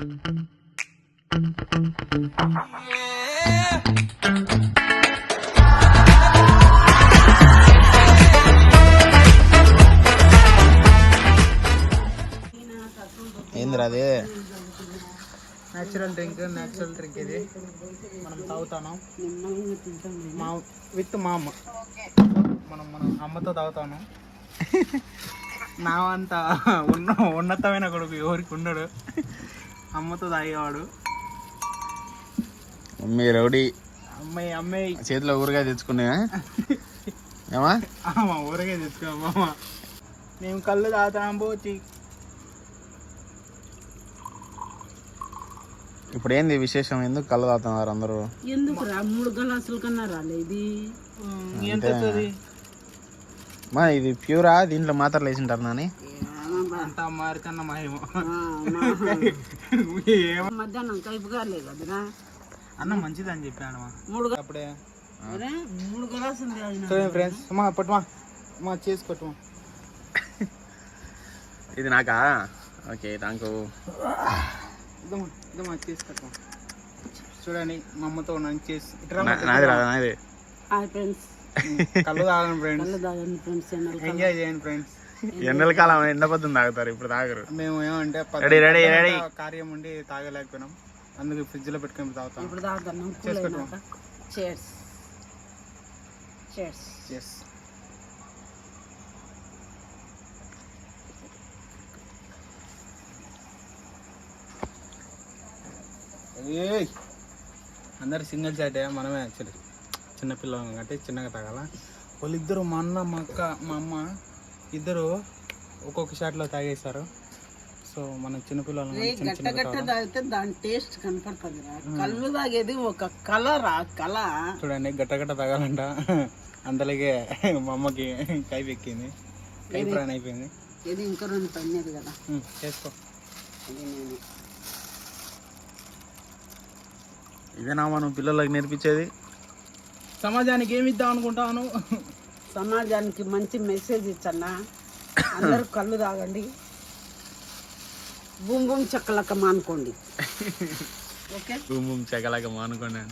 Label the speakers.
Speaker 1: ఏందిరా అది?
Speaker 2: Natural drink ఇది మనం తాగుతాను విత్ మా అమ్మ. మన అమ్మతో తాగుతాను. నా అంత ఉన్నతమైన కొడుకు ఎవరికి ఉండడు, అమ్మతో తాగేవాడు.
Speaker 1: మమ్మీ రౌడీ
Speaker 2: అమ్మాయి
Speaker 1: చేతిలో ఊరగాయ తెచ్చుకున్నా ఏమా
Speaker 2: ఊరగాయ తెచ్చుకోమ్మా. మేము కళ్ళు తాగుతాం పోచి.
Speaker 1: ఇప్పుడు ఏంది విశేషం? ఎందుకు కళ్ళు తాగుతున్నారు అందరూ?
Speaker 3: ఎందుకు రా 3 గ్లాసుల కన్నా రాలేదు.
Speaker 1: మా ఇది ప్యూరా? దీంట్లో మాత్రలు వేసింటారు నాని.
Speaker 2: అంత మారికన్నా మహిమ.
Speaker 3: మధ్యాహ్నం కైపుగా లేదు కదరా
Speaker 2: అన్న మంచిది అని చెప్పాను అప్పుడే.
Speaker 3: 3 గ్లాసులు
Speaker 2: ఫ్రెండ్స్ పట్టుమా మా చేసి కొట్టుమా.
Speaker 1: ఇది నాకా? Okay thank you.
Speaker 2: ఇదమ్మా చేసి కట్టుమా. చూడండి మా అమ్మతో చేసి
Speaker 1: నాది రాదా? నాది.
Speaker 3: ఫ్రెండ్స్
Speaker 2: కళ్ళు తాగండి ఫ్రెండ్స్, ఎంజాయ్ చేయండి ఫ్రెండ్స్.
Speaker 1: ఎండల కాలం ఎండబద్దుని తాగుతారు, ఇప్పుడు తాగరు.
Speaker 2: మేము ఏమంటే
Speaker 1: రెడీ
Speaker 2: కార్యం ఉండి తాగలేకపోయినాం, అందుకు ఫ్రిడ్జ్ లో పెట్టుకొని తాగుతాం.
Speaker 3: ఇప్పుడు తాగుతున్నాం. cheers.
Speaker 2: అందరు సింగిల్ చాటే, మనమే యాక్చువల్లీ చిన్నపిల్లలు కాబట్టి చిన్నగా తాగాల. వాళ్ళిద్దరు మా అన్న మా అక్క మా అమ్మ ఇద్దరు ఒక్కొక్క షాట్లో తాగేస్తారు. సో మనం చిన్నపిల్లలు
Speaker 3: గట్ట తాగితే దాని టేస్ట్ కనపడుతుంది. కళ్ళు తాగేది ఒక కలర్. కళ
Speaker 2: చూడండి, గట్ట తాగాలంట. అందులోకే మా అమ్మకి కైపు ఎక్కింది, కై ప్రాణం అయిపోయింది.
Speaker 3: ఇది ఇంకా 2 పన్నీరు కదా
Speaker 2: చేసుకో.
Speaker 1: ఇదేనా మనం పిల్లలకు నేర్పించేది?
Speaker 2: సమాజానికి ఏమి ఇద్దాం అనుకుంటాను?
Speaker 3: సమాజానికి మంచి మెసేజ్ ఇచ్చన్నా. అందరూ కళ్ళు తాగండి, బూమ్ బూమ్ చక్కలక్క మానుకోండి. ఓకే,
Speaker 1: బూమ్ బూమ్ చక్కలక్క మానుకోండి.